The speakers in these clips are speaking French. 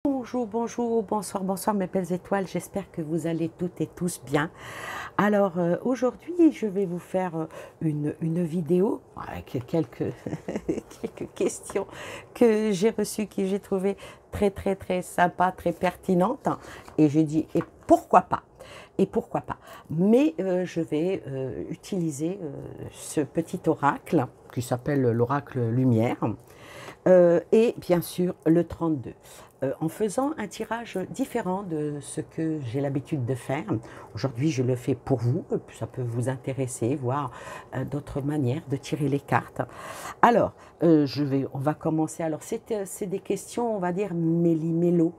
Bonjour, bonjour, bonsoir, bonsoir mes belles étoiles, j'espère que vous allez toutes et tous bien. Alors aujourd'hui je vais vous faire une vidéo avec quelques, quelques questions que j'ai reçues, que j'ai trouvées très sympa, très pertinentes. Et j'ai dit et pourquoi pas? Et pourquoi pas? Mais je vais utiliser ce petit oracle qui s'appelle l'oracle lumière. Et bien sûr le 32. En faisant un tirage différent de ce que j'ai l'habitude de faire. Aujourd'hui, je le fais pour vous, ça peut vous intéresser, voir d'autres manières de tirer les cartes. Alors, on va commencer. Alors, c'est des questions, on va dire, méli-mélo,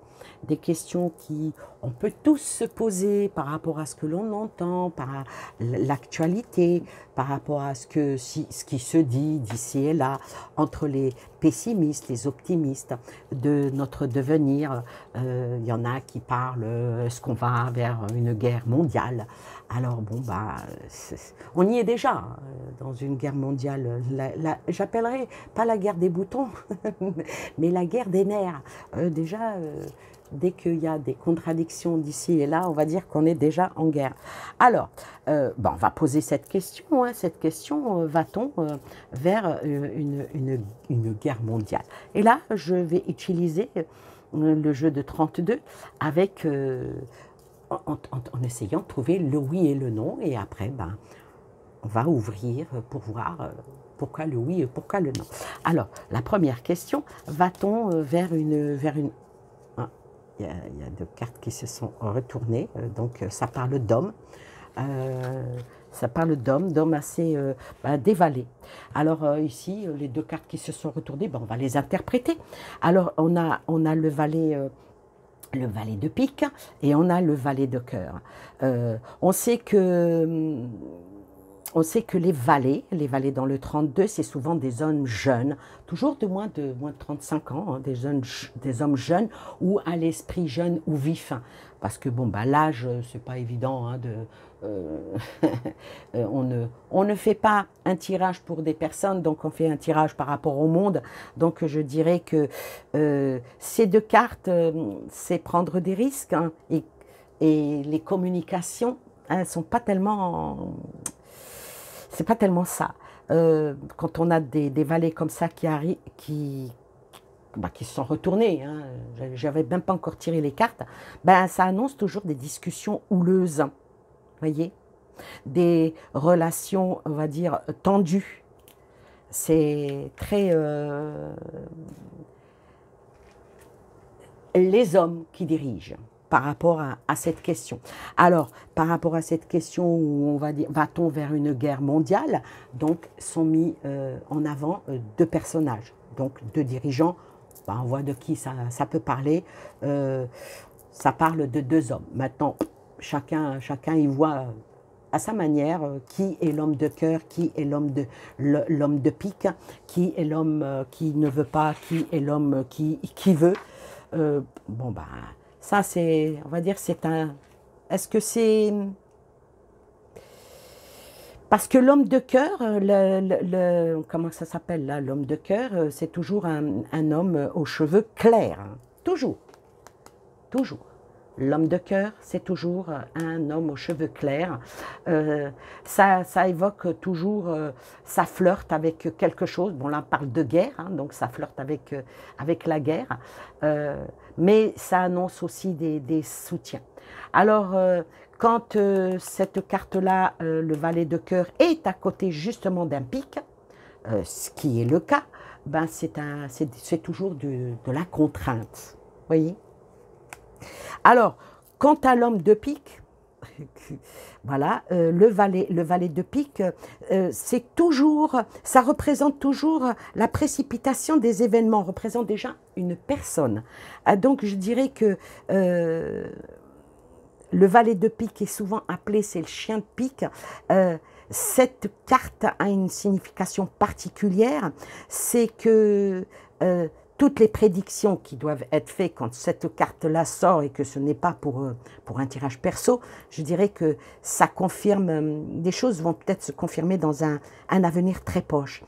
des questions qui on peut tous se poser par rapport à ce que l'on entend, par l'actualité, par rapport à ce qui se dit d'ici et là, entre les pessimistes, les optimistes de notre devenir. Il y en a qui parlent, est-ce qu'on va vers une guerre mondiale? Alors bon, on y est déjà, dans une guerre mondiale. J'appellerais pas la guerre des boutons, mais la guerre des nerfs. Déjà, dès qu'il y a des contradictions d'ici et là, on va dire qu'on est déjà en guerre. Alors, on va poser cette question. Cette question, va-t-on vers une guerre mondiale? Et là, je vais utiliser le jeu de 32 avec, en essayant de trouver le oui et le non. Et après, on va ouvrir pour voir pourquoi le oui et pourquoi le non. Alors, la première question, va-t-on vers une... Il y a deux cartes qui se sont retournées, donc ça parle d'homme. Ça parle d'homme assez dévalé. Alors ici, les deux cartes qui se sont retournées, on va les interpréter. Alors on a le valet de pique et on a le valet de cœur. On sait que les valets dans le 32, c'est souvent des hommes jeunes, toujours de moins de 35 ans, des hommes jeunes ou à l'esprit jeune ou vif. Parce que l'âge, c'est pas évident. On ne fait pas un tirage pour des personnes, donc on fait un tirage par rapport au monde. Donc je dirais que ces deux cartes, c'est prendre des risques. Et les communications, elles sont pas tellement... C'est pas tellement ça. Quand on a des valets comme ça qui se sont retournés, j'avais même pas encore tiré les cartes, ça annonce toujours des discussions houleuses, voyez, des relations, on va dire, tendues. C'est très... les hommes qui dirigent par rapport à cette question. Alors, par rapport à cette question où on va dire, va-t-on vers une guerre mondiale? Donc, sont mis en avant deux personnages, donc deux dirigeants. On voit de qui ça peut parler. Ça parle de deux hommes. Maintenant, chacun y voit à sa manière qui est l'homme de cœur, qui est l'homme de pique, qui est l'homme qui ne veut pas, qui est l'homme qui veut. Ça, c'est, on va dire, c'est un... Est-ce que c'est... Parce que l'homme de cœur, comment ça s'appelle là, l'homme de cœur, c'est toujours un homme aux cheveux clairs. Toujours. Toujours. L'homme de cœur, c'est toujours un homme aux cheveux clairs. Ça évoque toujours, ça flirte avec quelque chose. Bon, là, on parle de guerre, donc ça flirte avec la guerre. Mais ça annonce aussi des soutiens. Alors, quand cette carte-là, le valet de cœur, est à côté justement d'un pic, ce qui est le cas, c'est toujours de la contrainte. Voyez? Alors, quant à l'homme de pique, voilà, le valet de pique, c'est toujours, ça représente toujours la précipitation des événements, représente déjà une personne. Donc, je dirais que le valet de pique est souvent appelé, c'est le chien de pique. Cette carte a une signification particulière, c'est que toutes les prédictions qui doivent être faites quand cette carte-là sort et que ce n'est pas pour un tirage perso, je dirais que ça confirme, des choses vont peut-être se confirmer dans un avenir très proche.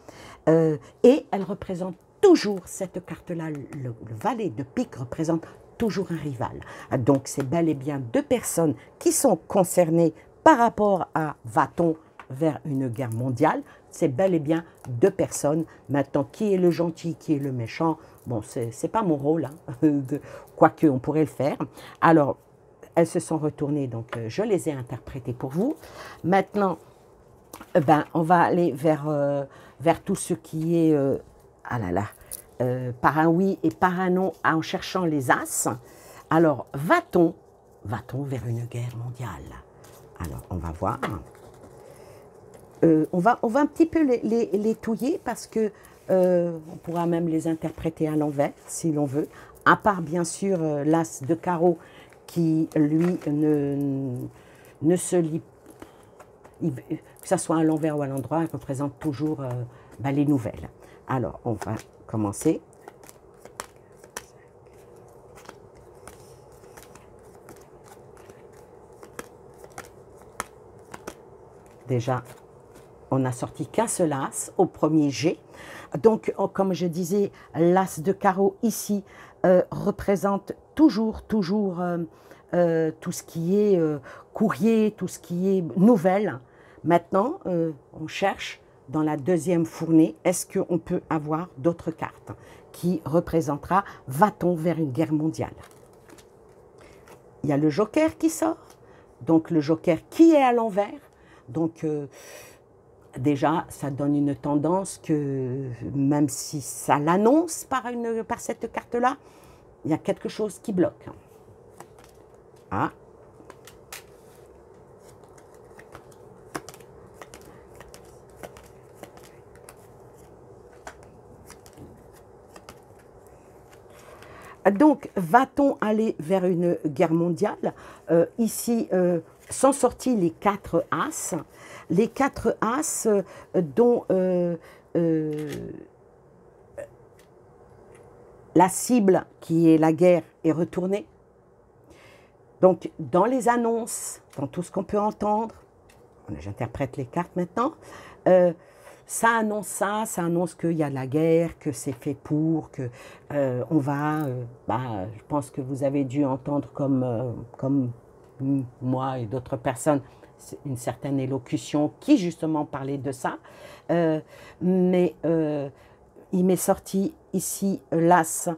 Et elle représente toujours, cette carte-là, le valet de pique représente toujours un rival. Donc c'est bel et bien deux personnes qui sont concernées par rapport à va-t-on vers une guerre mondiale. C'est bel et bien deux personnes. Maintenant, qui est le gentil, qui est le méchant, bon, c'est pas mon rôle, hein, quoique on pourrait le faire. Alors, elles se sont retournées, donc je les ai interprétées pour vous. Maintenant, ben, on va aller vers tout ce qui est, ah là là, par un oui et par un non, en cherchant les as. Alors, va-t-on vers une guerre mondiale? Alors, on va voir. On va un petit peu les touiller parce que on pourra même les interpréter à l'envers si l'on veut. À part bien sûr l'as de carreau qui lui ne se lit, que ce soit à l'envers ou à l'endroit, il représente toujours ben, les nouvelles. Alors on va commencer. Déjà, on n'a sorti qu'un seul as au premier jet. Donc, comme je disais, l'as de carreau ici représente toujours tout ce qui est courrier, tout ce qui est nouvelle. Maintenant, on cherche dans la deuxième fournée, est-ce qu'on peut avoir d'autres cartes qui représentera va-t-on vers une guerre mondiale? Il y a le joker qui sort, donc le joker qui est à l'envers. Donc, déjà, ça donne une tendance que, même si ça l'annonce par cette carte-là, il y a quelque chose qui bloque. Ah. Donc, va-t-on aller vers une guerre mondiale? Ici, sont sortis les 4 as. Les 4 as dont la cible, qui est la guerre, est retournée. Donc, dans les annonces, dans tout ce qu'on peut entendre, j'interprète les cartes maintenant, ça annonce qu'il y a la guerre, que c'est fait pour, que on va, je pense que vous avez dû entendre comme moi et d'autres personnes, une certaine élocution qui justement parlait de ça, mais il m'est sorti ici l'as.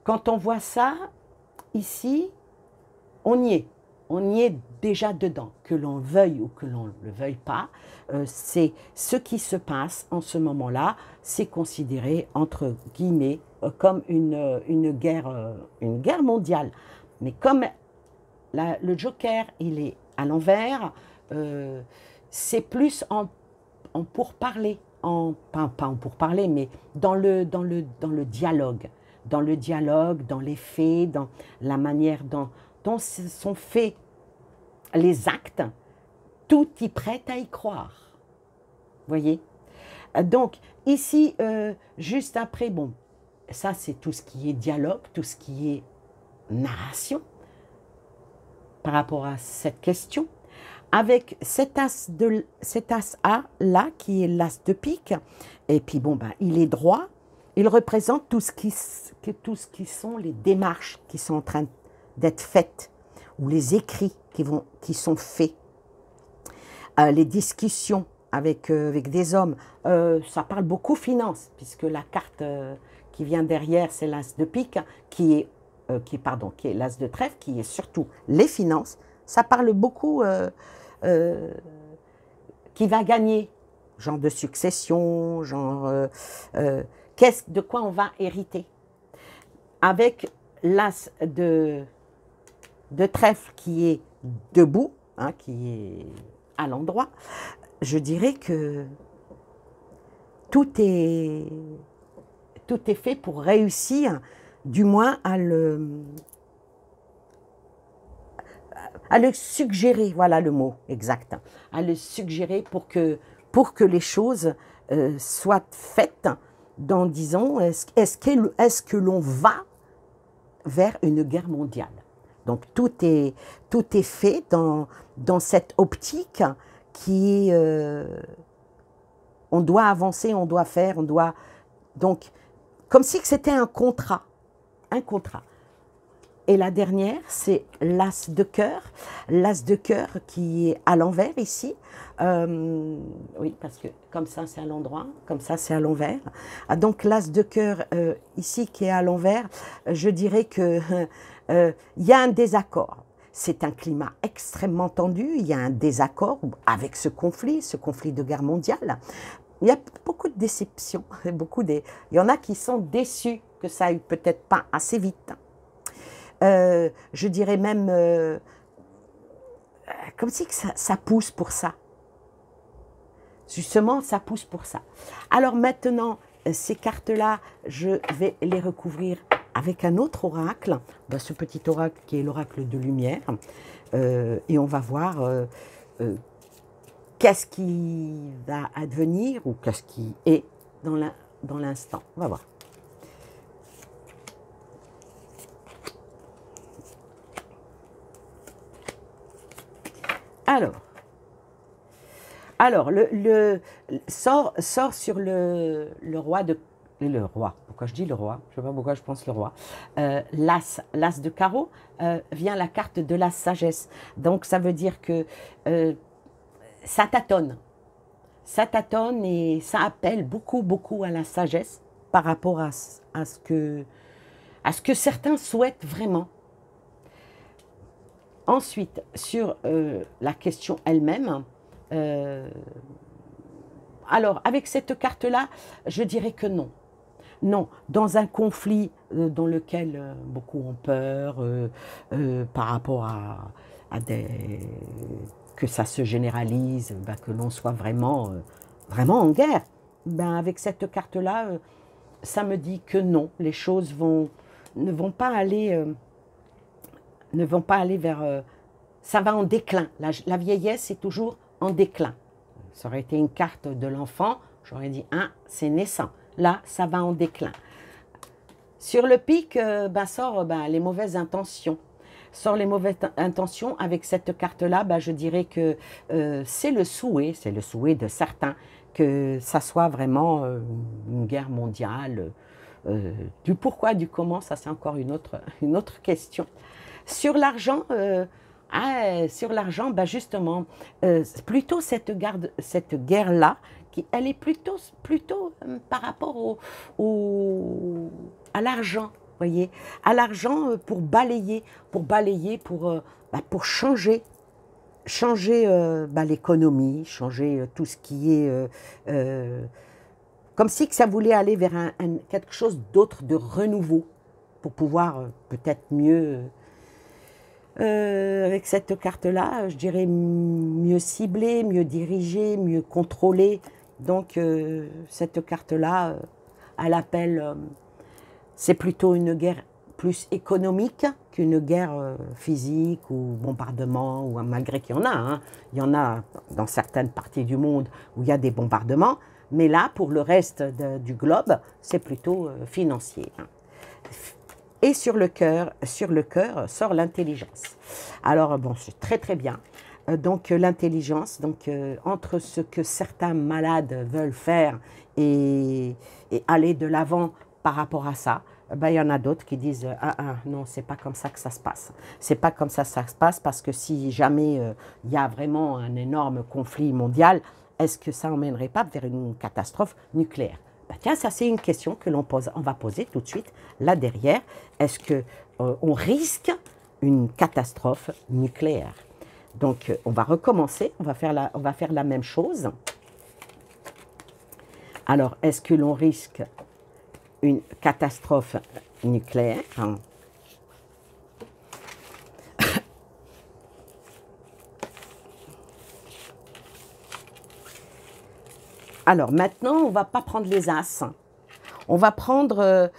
Quand on voit ça, ici, on y est déjà dedans, que l'on veuille ou que l'on ne le veuille pas, c'est ce qui se passe en ce moment-là, c'est considéré entre guillemets comme une guerre mondiale. Mais comme le joker, il est à l'envers, c'est plus en pourparler, pas en pourparler, mais dans le dialogue, dans les faits, dans la manière dont sont faits les actes, tout y prête à y croire. Voyez? Donc, ici, juste après, bon, ça c'est tout ce qui est dialogue, tout ce qui est narration par rapport à cette question. Avec cet as là, qui est l'as de pique, et puis bon, ben, il est droit, il représente tout ce qui sont les démarches qui sont en train d'être faites, ou les écrits qui sont faits, les discussions avec des hommes. Ça parle beaucoup finance, puisque la carte qui vient derrière, c'est l'as de pique, qui est l'as de trèfle, qui est surtout les finances. Ça parle beaucoup qui va gagner, genre de succession, genre de quoi on va hériter. Avec l'as de trèfle qui est debout, hein, qui est à l'endroit, je dirais que tout est fait pour réussir, du moins à le suggérer, voilà le mot exact, à le suggérer pour que les choses soient faites dans, disons, est-ce que l'on va vers une guerre mondiale. Donc tout est fait dans cette optique qui on doit avancer, on doit faire, on doit, donc comme si c'était un contrat, Et la dernière, c'est l'as de cœur. L'as de cœur qui est à l'envers ici. Oui, parce que comme ça, c'est à l'endroit. Comme ça, c'est à l'envers. Ah, donc, l'as de cœur ici qui est à l'envers, je dirais que il y a un désaccord. C'est un climat extrêmement tendu. Il y a un désaccord avec ce conflit de guerre mondiale. Il y a beaucoup de déceptions. Il y en a qui sont déçus que ça aille peut-être pas assez vite. Je dirais même comme si que ça pousse pour ça. Justement, ça pousse pour ça. Alors maintenant, ces cartes-là, je vais les recouvrir avec un autre oracle, ce petit oracle qui est l'oracle de lumière, et on va voir qu'est-ce qui va advenir ou qu'est-ce qui est dans l'instant. On va voir. Alors sort sur le roi de... Le roi, pourquoi je dis le roi? Je ne sais pas pourquoi je pense le roi. L'as de carreau vient la carte de la sagesse. Donc ça veut dire que ça tâtonne. Ça tâtonne et ça appelle beaucoup, beaucoup à la sagesse par rapport à ce que certains souhaitent vraiment. Ensuite, sur la question elle-même, alors avec cette carte-là, je dirais que non. Non, dans un conflit dans lequel beaucoup ont peur par rapport à que ça se généralise, que l'on soit vraiment en guerre, avec cette carte-là, ça me dit que non, les choses ne vont pas aller vers... ça va en déclin. La vieillesse est toujours en déclin. Ça aurait été une carte de l'enfant, j'aurais dit, c'est naissant. Là, ça va en déclin. Sur le pic, sort les mauvaises intentions. Sort les mauvaises intentions avec cette carte-là, je dirais que c'est le souhait de certains que ça soit vraiment une guerre mondiale. Du pourquoi, du comment, ça c'est encore une autre question. Sur l'argent, justement, plutôt cette guerre-là, elle est plutôt par rapport à l'argent, voyez, à l'argent pour balayer, pour changer l'économie, changer tout ce qui est comme si que ça voulait aller vers quelque chose d'autre, de renouveau, pour pouvoir peut-être mieux, avec cette carte-là, je dirais mieux cibler, mieux diriger, mieux contrôler. Donc cette carte-là, elle appelle, c'est plutôt une guerre plus économique qu'une guerre physique ou bombardement, ou malgré qu'il y en a. Hein. Il y en a dans certaines parties du monde où il y a des bombardements, mais là, pour le reste du globe, c'est plutôt financier. Hein. Et sur le cœur sort l'intelligence. Alors, bon, c'est très très bien. Donc, l'intelligence, entre ce que certains malades veulent faire et aller de l'avant par rapport à ça, il y en a d'autres qui disent non, c'est pas comme ça que ça se passe. C'est pas comme ça que ça se passe parce que si jamais il y a vraiment un énorme conflit mondial, est-ce que ça n'emmènerait pas vers une catastrophe nucléaire? Tiens, ça c'est une question que on va poser tout de suite là derrière. Est-ce qu'on risque une catastrophe nucléaire? Donc on va recommencer, on va faire la même chose. Alors, est-ce que l'on risque une catastrophe nucléaire? Alors maintenant, on ne va pas prendre les as. On va prendre,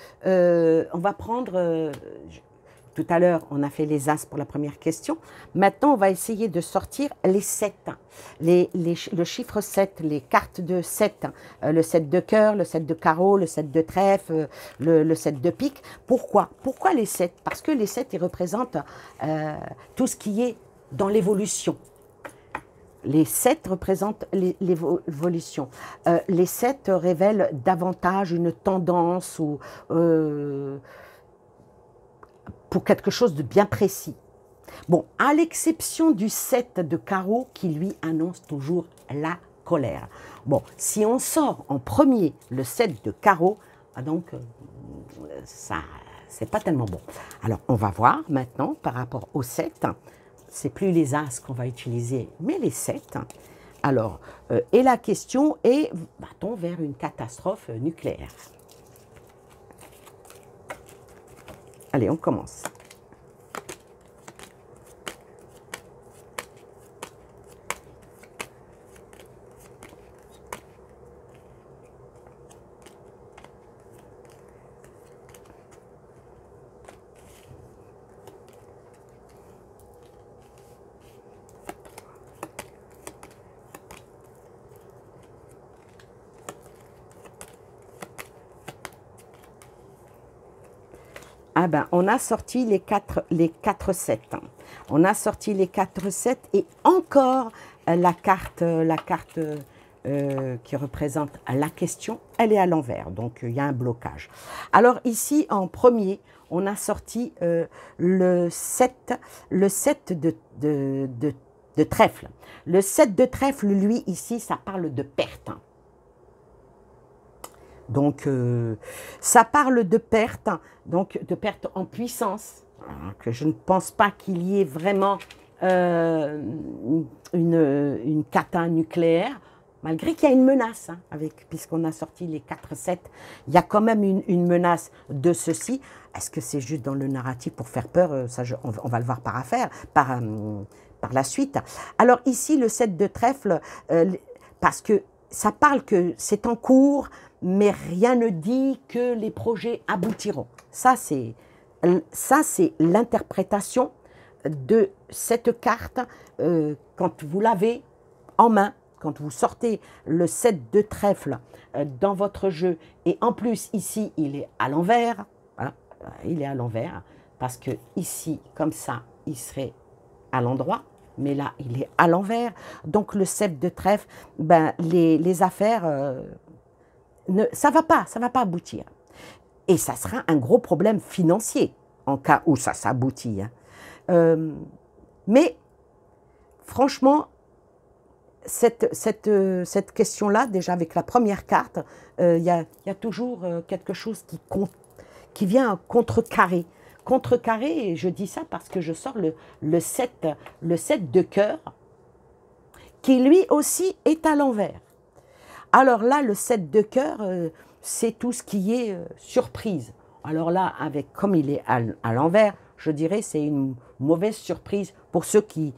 tout à l'heure, on a fait les as pour la première question. Maintenant, on va essayer de sortir les 7. Le chiffre 7, les cartes de 7. Le 7 de cœur, le 7 de carreau, le 7 de trèfle, le 7 de pique. Pourquoi? Pourquoi les 7? Parce que les 7, ils représentent tout ce qui est dans l'évolution. Les 7 représentent l'évolution. Les 7 révèlent davantage une tendance ou pour quelque chose de bien précis. Bon, à l'exception du 7 de carreau qui lui annonce toujours la colère. Bon, si on sort en premier le 7 de carreau, donc ça, c'est pas tellement bon. Alors, on va voir maintenant par rapport au 7. C'est plus les As qu'on va utiliser, mais les 7. Alors, et la question est, va-t-on vers une catastrophe nucléaire? Allez, on commence. Ah ben, on a sorti les 4 7. On a sorti les 4 7 et encore la carte qui représente la question, elle est à l'envers. Donc, il y a un blocage. Alors ici, en premier, on a sorti le 7 de trèfle. Le 7 de trèfle, lui, ici, ça parle de perte. Donc, ça parle de perte, donc de perte en puissance, hein, que je ne pense pas qu'il y ait vraiment une cata nucléaire, malgré qu'il y a une menace, hein, puisqu'on a sorti les 4-7, il y a quand même une menace de ceci. Est-ce que c'est juste dans le narratif pour faire peur? Ça, on va le voir par la suite. Alors ici, le 7 de trèfle, parce que ça parle que c'est en cours, mais rien ne dit que les projets aboutiront. Ça, c'est l'interprétation de cette carte quand vous l'avez en main, quand vous sortez le 7 de trèfle dans votre jeu. Et en plus, ici, il est à l'envers. Voilà, il est à l'envers, parce que ici, comme ça, il serait à l'endroit. Mais là, il est à l'envers. Donc, le 7 de trèfle, ben, les affaires... ça ne va pas aboutir. Et ça sera un gros problème financier en cas où ça s'aboutit. Hein. Mais franchement, cette question-là, déjà avec la première carte, y a toujours quelque chose qui vient contrecarrer. Contrecarrer, et je dis ça parce que je sors le 7 de cœur, qui lui aussi est à l'envers. Alors là, le 7 de cœur, c'est tout ce qui est surprise. Alors là, comme il est à l'envers, je dirais c'est une mauvaise surprise pour ceux qui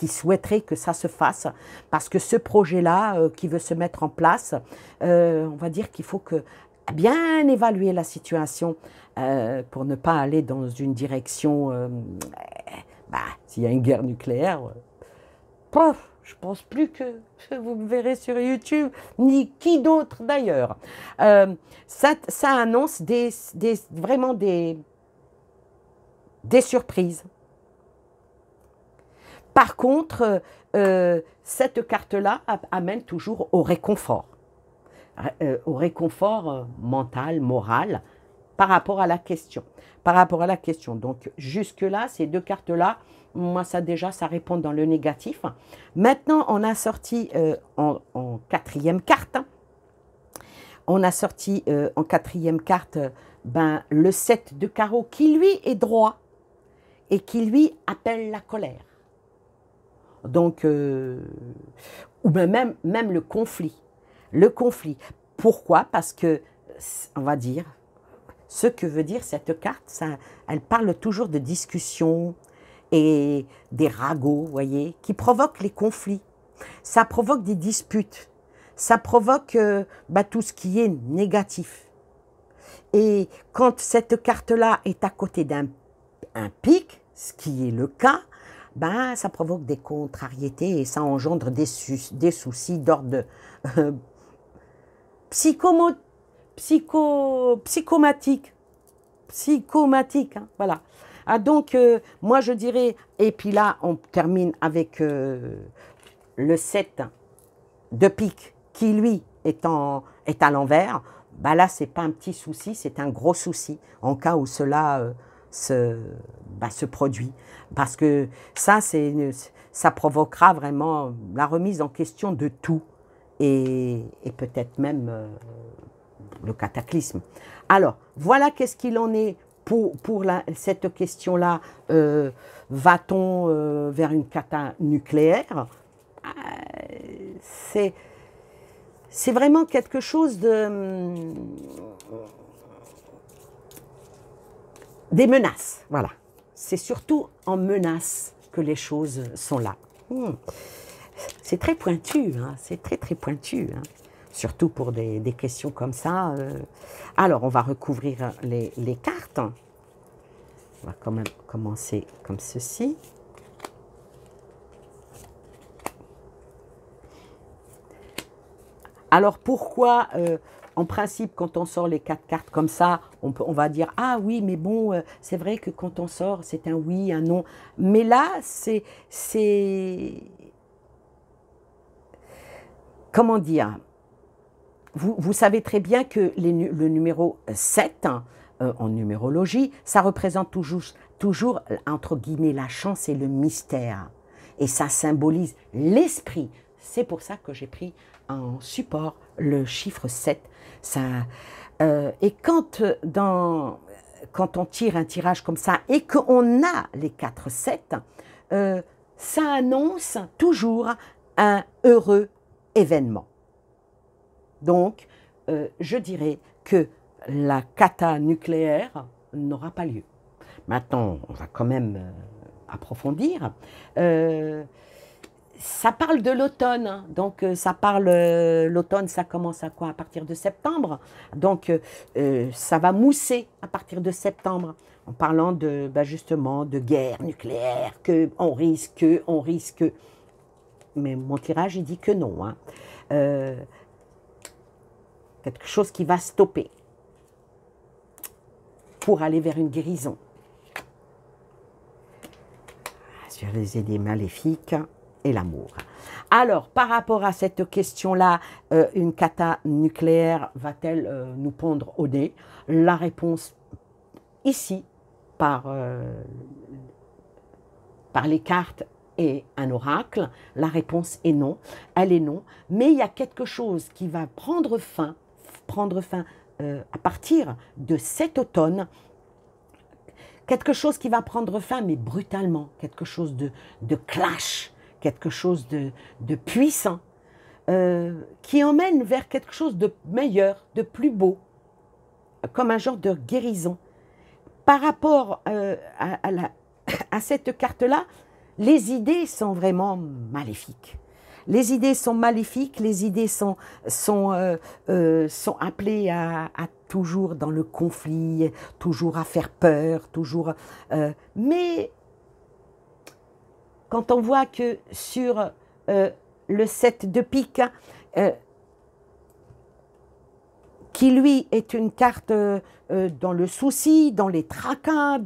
souhaiteraient que ça se fasse. Parce que ce projet-là, qui veut se mettre en place, on va dire qu'il faut bien évaluer la situation pour ne pas aller dans une direction, s'il y a une guerre nucléaire, je ne pense plus que vous me verrez sur YouTube, ni qui d'autre d'ailleurs. Ça annonce vraiment des surprises. Par contre, cette carte-là amène toujours au réconfort mental, moral, par rapport à la question. Donc, jusque-là, ces deux cartes-là, moi, ça répond dans le négatif. Maintenant, on a sorti en quatrième carte. On a sorti en quatrième carte le 7 de carreau qui, lui, est droit et qui, lui, appelle la colère. Donc, ou même le conflit. Le conflit. Pourquoi? Parce que, on va dire, ce que veut dire cette carte, elle parle toujours de discussion et des ragots, vous voyez, qui provoquent les conflits. Ça provoque des disputes. Ça provoque tout ce qui est négatif. Et quand cette carte-là est à côté d'un pic, ce qui est le cas, ça provoque des contrariétés et ça engendre des soucis d'ordre psychomatique, hein, voilà. Ah, donc, moi je dirais, et puis là on termine avec le 7 de pique qui lui est à l'envers. Là c'est pas un petit souci, c'est un gros souci en cas où cela se produit. Parce que ça provoquera vraiment la remise en question de tout et peut-être même le cataclysme. Alors, voilà qu'est-ce qu'il en est pour cette question-là. Va-t-on vers une cata nucléaire? C'est vraiment quelque chose des menaces, voilà. C'est surtout en menace que les choses sont là. C'est très pointu, hein, c'est très très pointu, hein, surtout pour des questions comme ça. Alors, on va recouvrir les cartes. On va quand même commencer comme ceci. Alors, pourquoi, en principe, quand on sort les 4 cartes comme ça, on va dire « Ah oui, mais bon, c'est vrai que quand on sort, c'est un oui, un non. » Mais là, c'est comment dire? Vous savez très bien que le numéro 7, en numérologie, ça représente toujours, entre guillemets, la chance et le mystère. Et ça symbolise l'esprit. C'est pour ça que j'ai pris en support le chiffre 7. Et quand on tire un tirage comme ça et qu'on a les 4-7, ça annonce toujours un heureux événement. Donc, je dirais que la cata nucléaire n'aura pas lieu. Maintenant, on va quand même approfondir. Ça parle de l'automne, donc ça parle, l'automne ça commence à quoi? À partir de septembre, donc ça va mousser à partir de septembre, en parlant de, justement, de guerre nucléaire, qu'on risque, mais mon tirage il dit que non, hein. Quelque chose qui va stopper pour aller vers une guérison. Sur les idées maléfiques et l'amour. Alors, par rapport à cette question-là, une cata nucléaire va-t-elle nous pondre au nez? La réponse ici, par les cartes et un oracle, la réponse est non. Elle est non. Mais il y a quelque chose qui va prendre fin à partir de cet automne. Quelque chose qui va prendre fin, mais brutalement. Quelque chose de clash. Quelque chose de puissant, qui emmène vers quelque chose de meilleur, de plus beau, comme un genre de guérison. Par rapport à cette carte-là, les idées sont vraiment maléfiques. Les idées sont maléfiques, les idées sont appelées à toujours dans le conflit, toujours à faire peur, toujours... mais... Quand on voit que sur le 7 de pique, qui lui est une carte dans le souci, dans les tracas,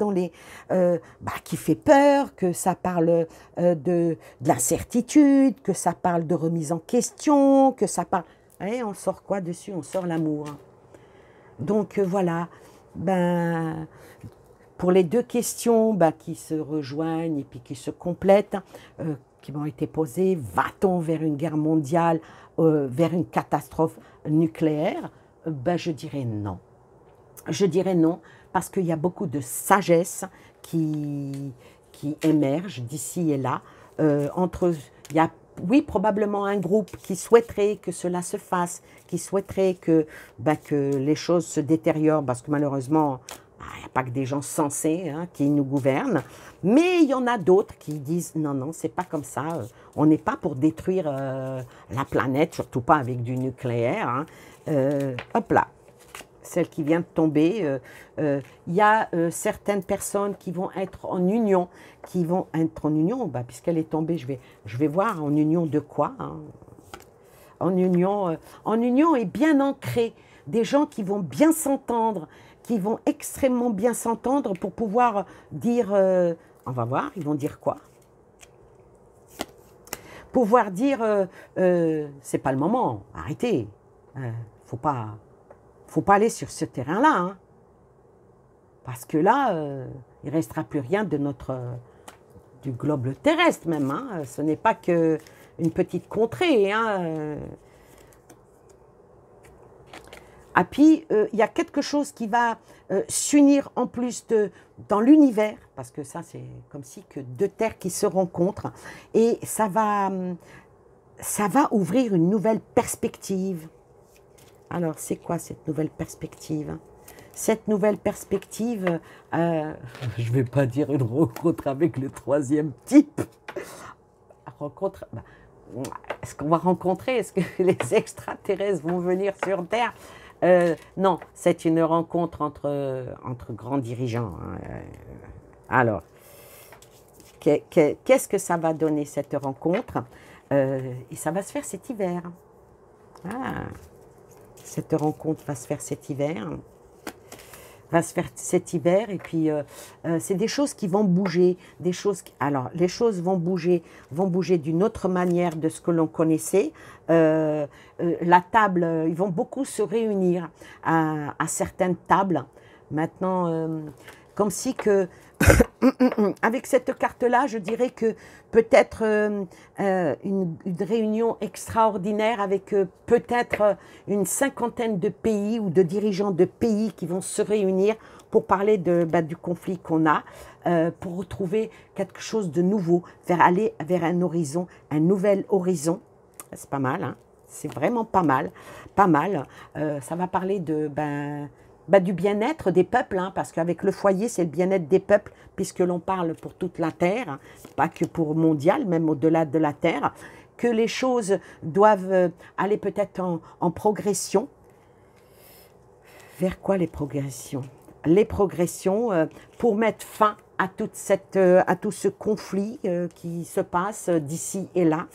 qui fait peur, que ça parle de l'incertitude, que ça parle de remise en question, que ça parle... Et on sort quoi dessus? On sort l'amour. Donc voilà, pour les deux questions qui se rejoignent et puis qui se complètent, qui m'ont été posées, va-t-on vers une guerre mondiale, vers une catastrophe nucléaire? Je dirais non. Je dirais non, parce qu'il y a beaucoup de sagesse qui émerge d'ici et là. Il y a, oui, probablement un groupe qui souhaiterait que cela se fasse, qui souhaiterait que les choses se détériorent, parce que malheureusement... Il n'y a pas que des gens sensés qui nous gouvernent, mais il y en a d'autres qui disent non, non, c'est pas comme ça, on n'est pas pour détruire la planète, surtout pas avec du nucléaire. Hop là, celle qui vient de tomber, il y a certaines personnes qui vont être en union, puisqu'elle est tombée, je vais voir en union de quoi, en union et bien ancrée, des gens qui vont bien s'entendre, qui vont extrêmement bien s'entendre pour pouvoir dire, on va voir, ils vont dire quoi? Pouvoir dire, c'est pas le moment, arrêtez, faut pas aller sur ce terrain-là, Parce que là, il ne restera plus rien de du globe terrestre même. Hein. Ce n'est pas qu'une petite contrée. Hein. Et puis, il y a quelque chose qui va s'unir en plus dans l'univers, parce que ça, c'est comme si que deux terres qui se rencontrent, et ça va ouvrir une nouvelle perspective. Alors, c'est quoi cette nouvelle perspective? Cette nouvelle perspective, je ne vais pas dire une rencontre avec le troisième type. Rencontre, est-ce qu'on va rencontrer? Est-ce que les extraterrestres vont venir sur Terre? Non, c'est une rencontre entre grands dirigeants. Alors, qu'est-ce que ça va donner cette rencontre? Et ça va se faire cet hiver. Ah, cette rencontre va se faire cet hiver. Et puis c'est des choses qui vont bouger, alors les choses vont bouger d'une autre manière de ce que l'on connaissait. La table, ils vont beaucoup se réunir à certaines tables. Maintenant, comme si que avec cette carte-là, je dirais que peut-être une réunion extraordinaire avec peut-être une cinquantaine de pays ou de dirigeants de pays qui vont se réunir pour parler du conflit qu'on a, pour retrouver quelque chose de nouveau, aller vers un horizon, un nouvel horizon. C'est pas mal, hein? C'est vraiment pas mal, pas mal. Ça va parler de du bien-être des peuples, hein, parce qu'avec le foyer, c'est le bien-être des peuples, puisque l'on parle pour toute la Terre, hein, pas que pour mondial, même au-delà de la Terre, que les choses doivent aller peut-être en progression. Vers quoi les progressions? Les progressions pour mettre fin à tout ce conflit qui se passe d'ici et là,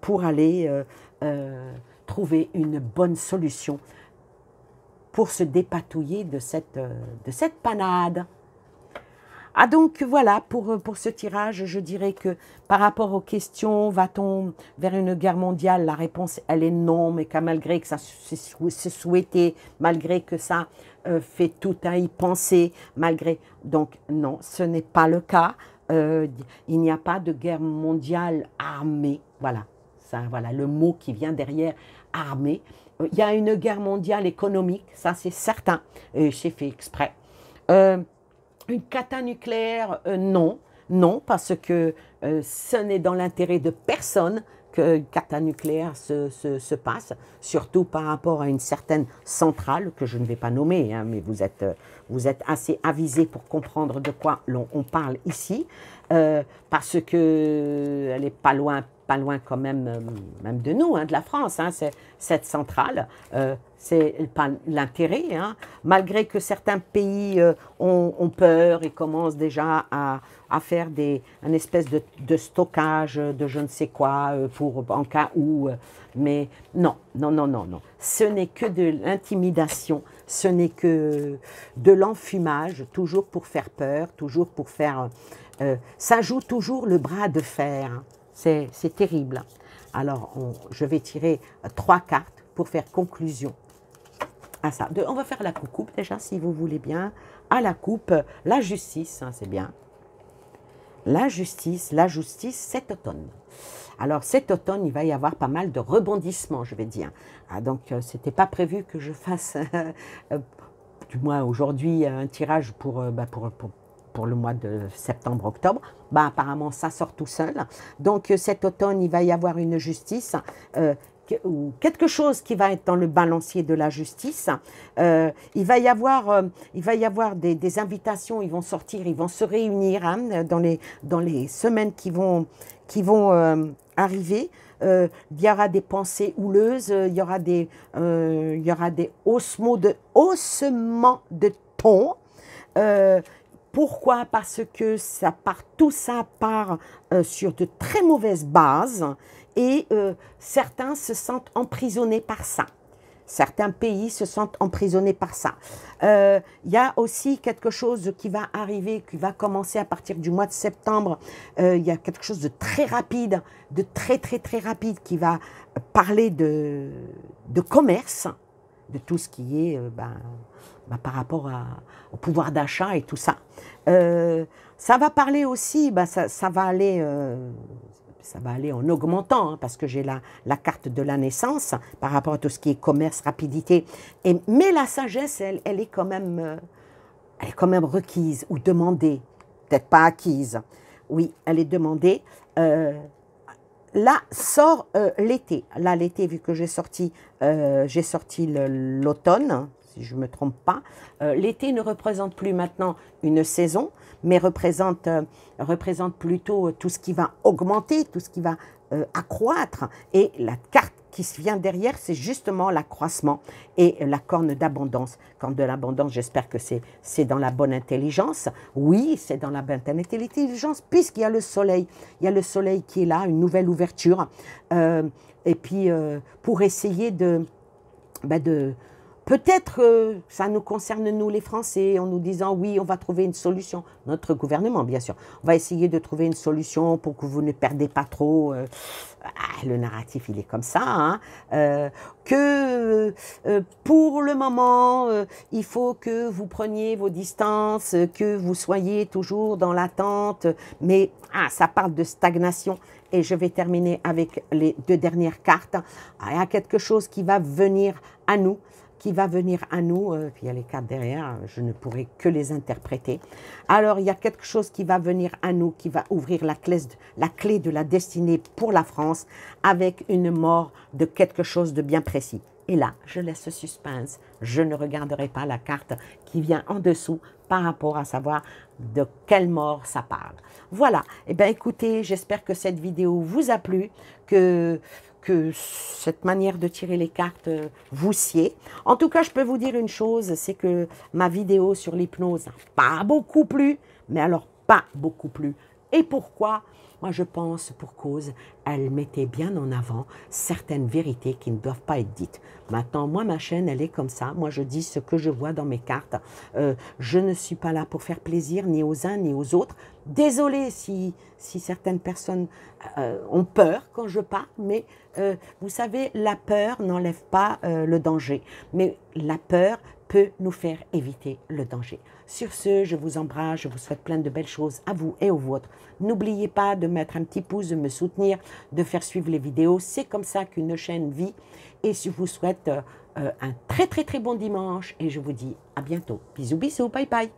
pour aller trouver une bonne solution pour se dépatouiller de cette panade. Ah donc voilà, pour ce tirage, je dirais que par rapport aux questions, va-t-on vers une guerre mondiale? La réponse, elle est non, mais malgré que ça c'est souhaité, malgré que ça fait tout à y penser, donc non, ce n'est pas le cas. Il n'y a pas de guerre mondiale armée, voilà, voilà le mot qui vient derrière, armée. Il y a une guerre mondiale économique, ça c'est certain, et c'est fait exprès. Une cata nucléaire, non, parce que ce n'est dans l'intérêt de personne qu'une cata nucléaire se passe, surtout par rapport à une certaine centrale que je ne vais pas nommer, hein, mais vous êtes assez avisés pour comprendre de quoi on parle ici, parce que elle n'est pas loin quand même de nous, hein, de la France, hein, cette centrale, c'est pas l'intérêt, hein, malgré que certains pays ont peur et commencent déjà à faire un espèce de stockage de je ne sais quoi en cas où, mais non, ce n'est que de l'intimidation, ce n'est que de l'enfumage, toujours pour faire peur, toujours pour faire, ça joue toujours le bras de fer, hein. C'est terrible. Alors, je vais tirer 3 cartes pour faire conclusion à ça. On va faire la coupe déjà, si vous voulez bien. À la coupe, la justice, hein, c'est bien. La justice, cet automne. Alors, cet automne, il va y avoir pas mal de rebondissements, je vais dire. Ah, donc, ce n'était pas prévu que je fasse, du moins aujourd'hui, un tirage pour le mois de septembre-octobre, apparemment ça sort tout seul. Donc cet automne, il va y avoir une justice, ou quelque chose qui va être dans le balancier de la justice. Il va y avoir des invitations, ils vont sortir, ils vont se réunir, hein, dans les semaines qui vont arriver. Il y aura des pensées houleuses, il y aura des haussements de ton. Pourquoi? Parce que tout ça part sur de très mauvaises bases et certains se sentent emprisonnés par ça. Certains pays se sentent emprisonnés par ça. Il y a aussi quelque chose qui va arriver, qui va commencer à partir du mois de septembre. Il y a quelque chose de très rapide, de très rapide qui va parler de commerce, de tout ce qui est par rapport au pouvoir d'achat et tout ça. Ça va parler aussi, ça va aller en augmentant, hein, parce que j'ai la carte de la naissance par rapport à tout ce qui est commerce, rapidité. Mais la sagesse, elle est quand même requise ou demandée, peut-être pas acquise. Oui, elle est demandée. Là sort l'été. Là, l'été, vu que j'ai sorti l'automne, si je ne me trompe pas, l'été ne représente plus maintenant une saison, mais représente plutôt tout ce qui va augmenter, tout ce qui va accroître. Et la carte qui vient derrière, c'est justement l'accroissement et la corne d'abondance. Corne de l'abondance, j'espère que c'est dans la bonne intelligence. Oui, c'est dans la bonne intelligence, puisqu'il y a le soleil. Il y a le soleil qui est là, une nouvelle ouverture. Et puis, pour essayer peut-être ça nous concerne, nous les Français, en nous disant oui, on va trouver une solution. Notre gouvernement, bien sûr. On va essayer de trouver une solution pour que vous ne perdez pas trop. Le narratif, il est comme ça. Hein, pour le moment, il faut que vous preniez vos distances, que vous soyez toujours dans l'attente. Mais ça parle de stagnation. Et je vais terminer avec les 2 dernières cartes. Il y a quelque chose qui va venir à nous. Puis il y a les cartes derrière, je ne pourrai que les interpréter. Alors, il y a quelque chose qui va venir à nous, qui va ouvrir la clé de la destinée pour la France, avec une mort de quelque chose de bien précis. Et là, je laisse ce suspense, je ne regarderai pas la carte qui vient en dessous par rapport à savoir de quelle mort ça parle. Voilà, eh bien écoutez, j'espère que cette vidéo vous a plu, que cette manière de tirer les cartes vous sied. En tout cas, je peux vous dire une chose, c'est que ma vidéo sur l'hypnose n'a pas beaucoup plu, mais alors pas beaucoup plu. Et pourquoi? Moi, je pense pour cause, elle mettait bien en avant certaines vérités qui ne doivent pas être dites. Maintenant, moi, ma chaîne, elle est comme ça. Moi, je dis ce que je vois dans mes cartes. Je ne suis pas là pour faire plaisir ni aux uns ni aux autres. Désolée si certaines personnes ont peur quand je parle, mais vous savez, la peur n'enlève pas le danger. Mais la peur peut nous faire éviter le danger. Sur ce, je vous embrasse, je vous souhaite plein de belles choses à vous et aux vôtres. N'oubliez pas de mettre un petit pouce, de me soutenir, de faire suivre les vidéos. C'est comme ça qu'une chaîne vit. Et je vous souhaite un très très très bon dimanche et je vous dis à bientôt. Bisous bisous, bye bye.